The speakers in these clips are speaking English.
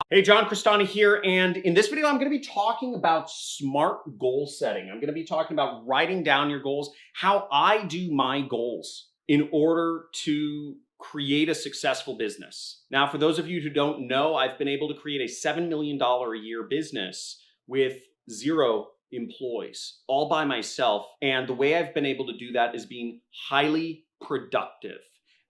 Hey, John Crestani here, and in this video I'm going to be talking about smart goal setting. I'm going to be talking about writing down your goals, how I do my goals in order to create a successful business. Now, for those of you who don't know, I've been able to create a $7 million a year business with 0 employees, all by myself. And the way I've been able to do that is being highly productive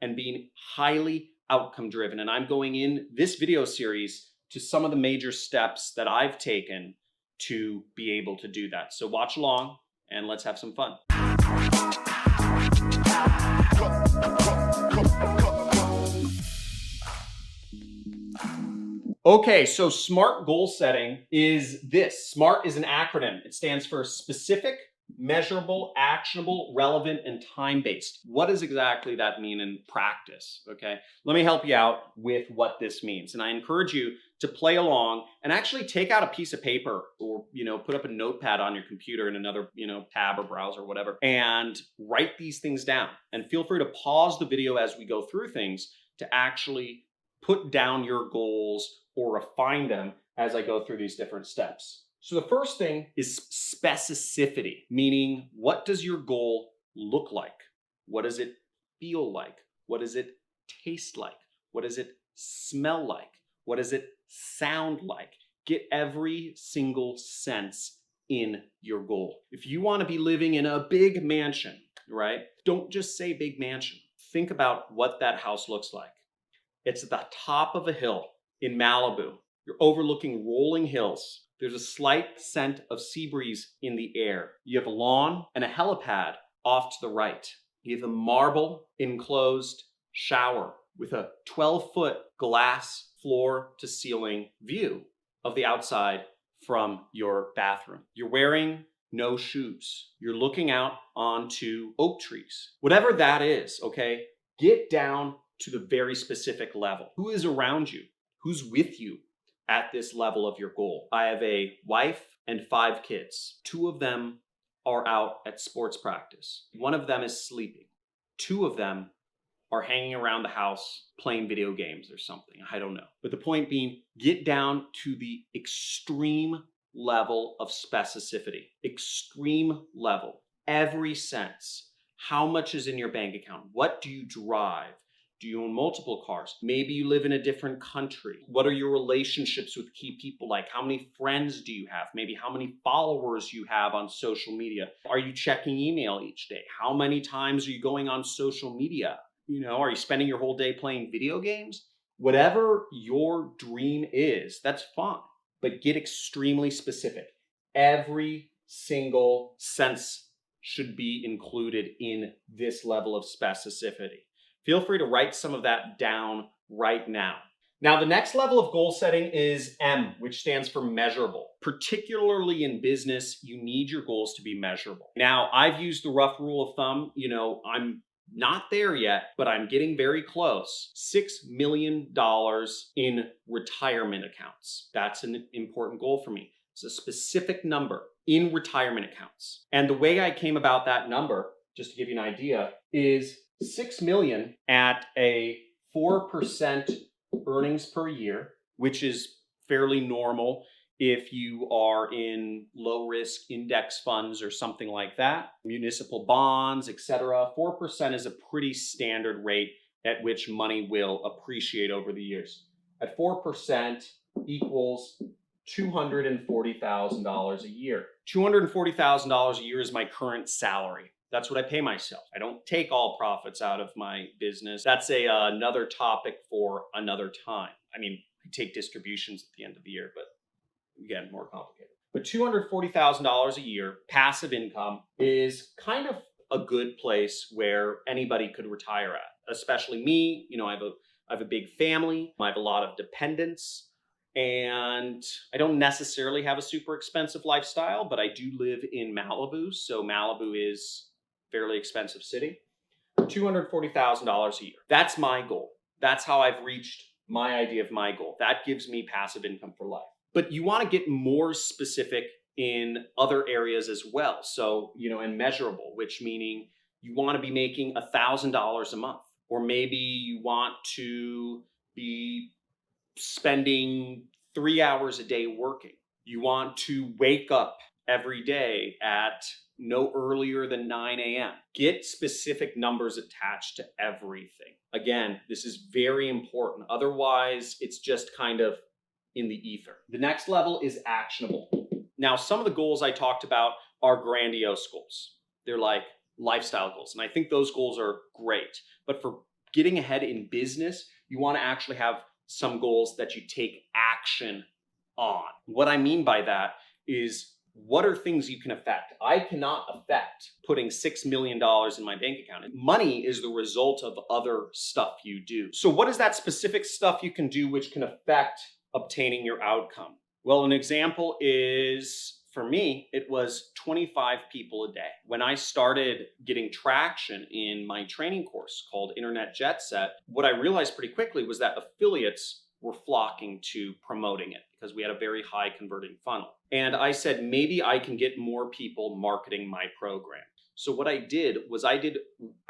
and being highly outcome driven. And I'm going in this video series to some of the major steps that I've taken to be able to do that. So watch along and let's have some fun. Okay, so SMART goal setting is this. SMART is an acronym. It stands for specific, measurable, actionable, relevant, and time-based. What does exactly that mean in practice? Okay, let me help you out with what this means. And I encourage you to play along and actually take out a piece of paper or, put up a notepad on your computer in another, tab or browser or whatever, and write these things down. And feel free to pause the video as we go through things to actually put down your goals or refine them as I go through these different steps. So the first thing is specificity, meaning what does your goal look like? What does it feel like? What does it taste like? What does it smell like? What does it sound like? Get every single sense in your goal. If you want to be living in a big mansion, right? Don't just say big mansion. Think about what that house looks like. It's at the top of a hill in Malibu. You're overlooking rolling hills. There's a slight scent of sea breeze in the air. You have a lawn and a helipad off to the right. You have a marble enclosed shower with a 12-foot glass floor to ceiling view of the outside from your bathroom. You're wearing no shoes. You're looking out onto oak trees. Whatever that is, okay? Get down to the very specific level. Who is around you? Who's with you at this level of your goal? I have a wife and 5 kids. 2 of them are out at sports practice. 1 of them is sleeping. 2 of them are hanging around the house playing video games or something. I don't know. But the point being, get down to the extreme level of specificity. Extreme level. Every sense. How much is in your bank account? What do you drive? Do you own multiple cars? Maybe you live in a different country. What are your relationships with key people like? How many friends do you have? Maybe how many followers you have on social media? Are you checking email each day? How many times are you going on social media? Are you spending your whole day playing video games? Whatever your dream is, that's fine. But get extremely specific. Every single sense should be included in this level of specificity. Feel free to write some of that down right now. Now, the next level of goal setting is M, which stands for measurable. Particularly in business, you need your goals to be measurable. Now, I've used the rough rule of thumb. I'm not there yet, but I'm getting very close. $6 million in retirement accounts. That's an important goal for me. It's a specific number in retirement accounts. And the way I came about that number, just to give you an idea, is 6 million at a 4% earnings per year, which is fairly normal if you are in low risk index funds or something like that, municipal bonds, etc. 4% is a pretty standard rate at which money will appreciate over the years. At 4% equals $240,000 a year. $240,000 a year is my current salary. That's what I pay myself. I don't take all profits out of my business. That's another topic for another time. I take distributions at the end of the year, but again, more complicated. But $240,000 a year, passive income, is kind of a good place where anybody could retire at, especially me. I have a big family. I have a lot of dependents. And I don't necessarily have a super expensive lifestyle, but I do live in Malibu. So Malibu is fairly expensive city. $240,000 a year. That's my goal. That's how I've reached my idea of my goal. That gives me passive income for life. But you want to get more specific in other areas as well. So, and measurable, which meaning you want to be making $1,000 a month, or maybe you want to be spending 3 hours a day working. You want to wake up every day at no earlier than 9 a.m. Get specific numbers attached to everything. Again, this is very important. Otherwise, it's just kind of in the ether. The next level is actionable. Now, some of the goals I talked about are grandiose goals. They're like lifestyle goals. And I think those goals are great. But for getting ahead in business, you want to actually have some goals that you take action on. What I mean by that is, what are things you can affect? I cannot affect putting $6 million in my bank account. Money is the result of other stuff you do. So what is that specific stuff you can do which can affect obtaining your outcome? Well, an example is, for me, it was 25 people a day. When I started getting traction in my training course called Internet Jet Set, what I realized pretty quickly was that affiliates were flocking to promoting it because we had a very high converting funnel. And I said, maybe I can get more people marketing my program. So what I did was I did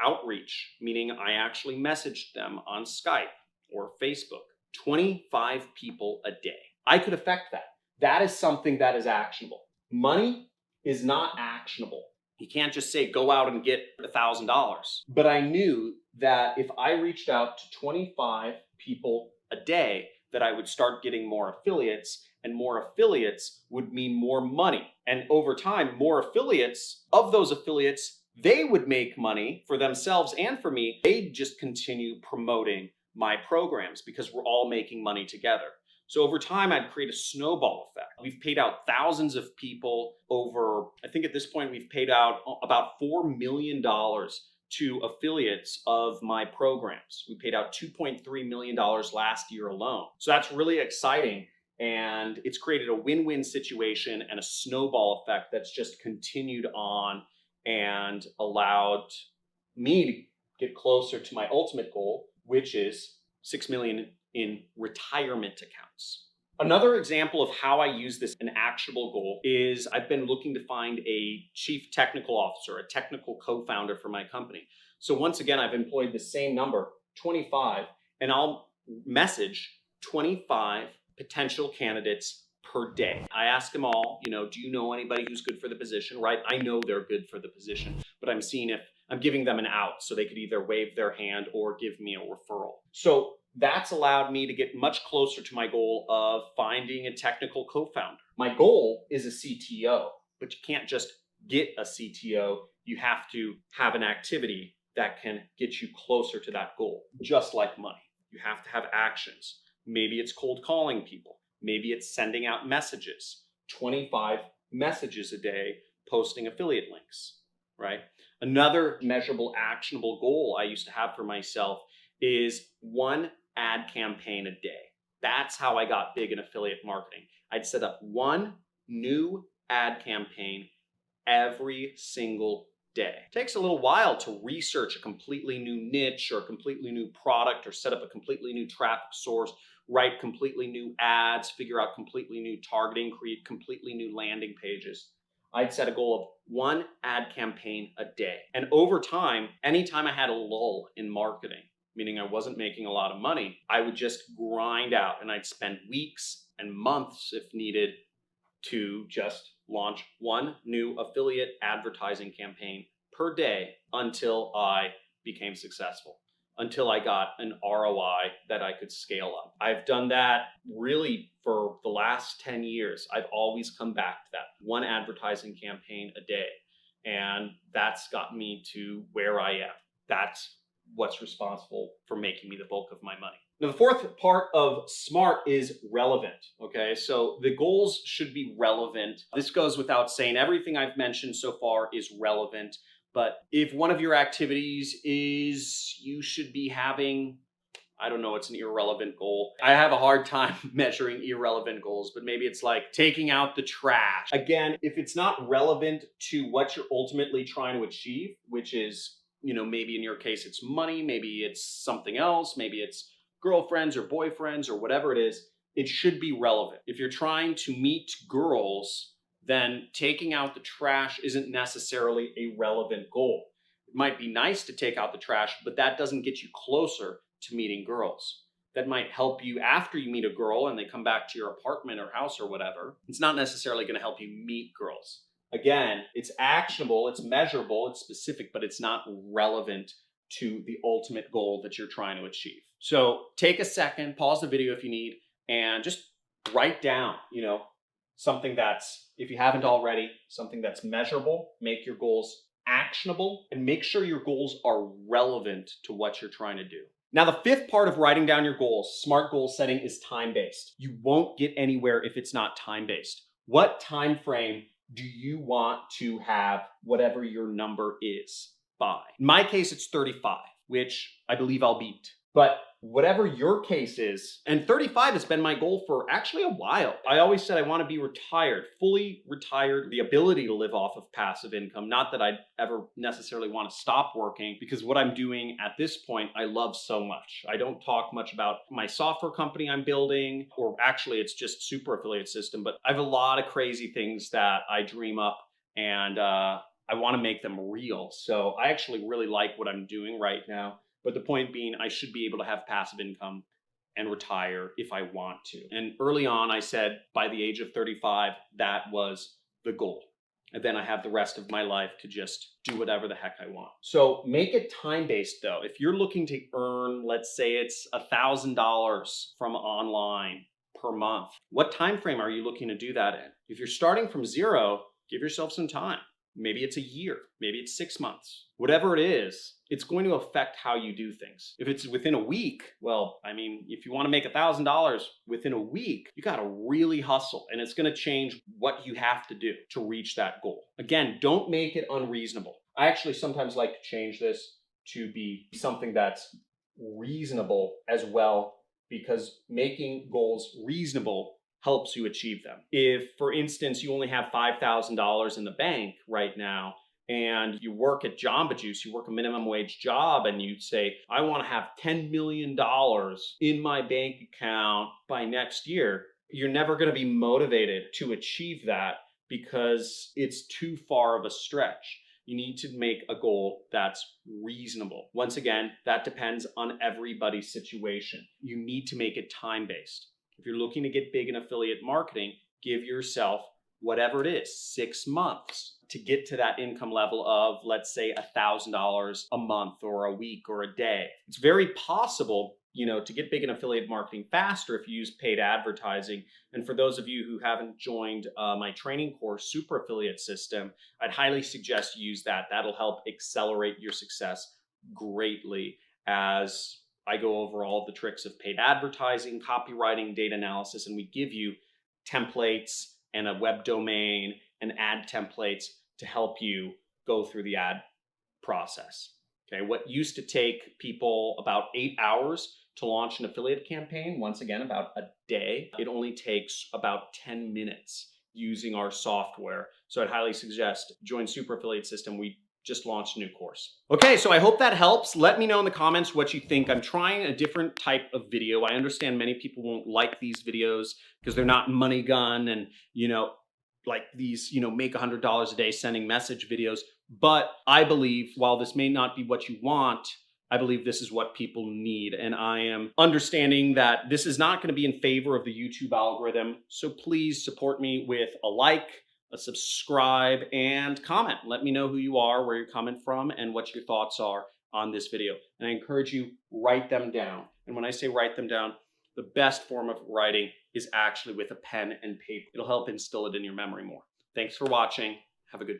outreach, meaning I actually messaged them on Skype or Facebook, 25 people a day. I could affect that. That is something that is actionable. Money is not actionable. You can't just say, go out and get $1,000. But I knew that if I reached out to 25 people a day, that I would start getting more affiliates, and more affiliates would mean more money. And over time, more affiliates, of those affiliates, they would make money for themselves and for me. They'd just continue promoting my programs because we're all making money together. So over time, I'd create a snowball effect. We've paid out thousands of people over, I think at this point, we've paid out about $4 million to affiliates of my programs. We paid out $2.3 million last year alone. So that's really exciting. And it's created a win-win situation and a snowball effect that's just continued on and allowed me to get closer to my ultimate goal, which is 6 million in retirement accounts. Another example of how I use this, an actionable goal, is I've been looking to find a chief technical officer, a technical co-founder for my company. So once again, I've employed the same number, 25, and I'll message 25 potential candidates per day. I ask them all, do you know anybody who's good for the position, right? I know they're good for the position, but I'm seeing if I'm giving them an out so they could either wave their hand or give me a referral. So that's allowed me to get much closer to my goal of finding a technical co-founder. My goal is a CTO, but you can't just get a CTO. You have to have an activity that can get you closer to that goal, just like money. You have to have actions. Maybe it's cold calling people. Maybe it's sending out messages, 25 messages a day, posting affiliate links, right? Another measurable, actionable goal I used to have for myself is 1 ad campaign a day. That's how I got big in affiliate marketing. I'd set up 1 new ad campaign every single day. It takes a little while to research a completely new niche or a completely new product or set up a completely new traffic source, write completely new ads, figure out completely new targeting, create completely new landing pages. I'd set a goal of 1 ad campaign a day. And over time, anytime I had a lull in marketing, meaning I wasn't making a lot of money, I would just grind out and I'd spend weeks and months if needed to just launch 1 new affiliate advertising campaign per day until I became successful, until I got an ROI that I could scale up. I've done that really for the last 10 years. I've always come back to that 1 advertising campaign a day. And that's got me to where I am. That's what's responsible for making me the bulk of my money. Now, the fourth part of SMART is relevant, okay? So the goals should be relevant. This goes without saying. Everything I've mentioned so far is relevant. But if one of your activities is you should be having, I don't know, it's an irrelevant goal. I have a hard time measuring irrelevant goals, but maybe it's like taking out the trash. Again, if it's not relevant to what you're ultimately trying to achieve, which is, maybe in your case, it's money, maybe it's something else, maybe it's girlfriends or boyfriends or whatever it is, it should be relevant. If you're trying to meet girls, then taking out the trash isn't necessarily a relevant goal. It might be nice to take out the trash, but that doesn't get you closer to meeting girls. that might help you after you meet a girl and they come back to your apartment or house or whatever. It's not necessarily going to help you meet girls. Again, it's actionable, it's measurable, it's specific, but it's not relevant to the ultimate goal that you're trying to achieve. So take a second, pause the video if you need, and just write down, something that's, if you haven't already, something that's measurable. Make your goals actionable and make sure your goals are relevant to what you're trying to do. Now, the fifth part of writing down your goals, SMART goal setting, is time-based. You won't get anywhere if it's not time-based. What time frame do you want to have whatever your number is by? In my case, it's 35, which I believe I'll beat. But whatever your case is, and 35 has been my goal for actually a while. I always said I want to be retired, fully retired, the ability to live off of passive income. Not that I'd ever necessarily want to stop working, because what I'm doing at this point, I love so much. I don't talk much about my software company I'm building, or actually it's just Super Affiliate System, but I have a lot of crazy things that I dream up, and I want to make them real. So I actually really like what I'm doing right now. But the point being, I should be able to have passive income and retire if I want to. And early on, I said by the age of 35, that was the goal. And then I have the rest of my life to just do whatever the heck I want. So make it time-based though. If you're looking to earn, let's say it's $1,000 from online per month, what time frame are you looking to do that in? If you're starting from zero, give yourself some time. Maybe it's a year, maybe it's 6 months. Whatever it is, it's going to affect how you do things. If it's within a week, well, I mean, if you want to make $1,000 within a week, you got to really hustle, and it's going to change what you have to do to reach that goal. Again, don't make it unreasonable. I actually sometimes like to change this to be something that's reasonable as well, because making goals reasonable helps you achieve them. If, for instance, you only have $5,000 in the bank right now, and you work at Jamba Juice, you work a minimum wage job, and you say, I want to have $10 million in my bank account by next year, you're never going to be motivated to achieve that because it's too far of a stretch. You need to make a goal that's reasonable. Once again, that depends on everybody's situation. You need to make it time-based. If you're looking to get big in affiliate marketing, give yourself whatever it is, 6 months to get to that income level of, let's say, $1,000 a month or a week or a day. It's very possible, to get big in affiliate marketing faster if you use paid advertising. And for those of you who haven't joined my training course, Super Affiliate System, I'd highly suggest you use that. That'll help accelerate your success greatly as I go over all the tricks of paid advertising, copywriting, data analysis, and we give you templates and a web domain and ad templates to help you go through the ad process. Okay, what used to take people about 8 hours to launch an affiliate campaign, once again, about a day, it only takes about 10 minutes using our software. So I'd highly suggest join Super Affiliate System. We just launched a new course. Okay, so I hope that helps. Let me know in the comments what you think. I'm trying a different type of video. I understand many people won't like these videos because they're not money gun and, like these, make $100 a day sending message videos. But I believe while this may not be what you want, I believe this is what people need. And I am understanding that this is not going to be in favor of the YouTube algorithm. So please support me with a like, a subscribe, and comment. Let me know who you are, where you're coming from, and what your thoughts are on this video. And I encourage you, write them down. And when I say write them down, the best form of writing is actually with a pen and paper. It'll help instill it in your memory more. Thanks for watching. Have a good day.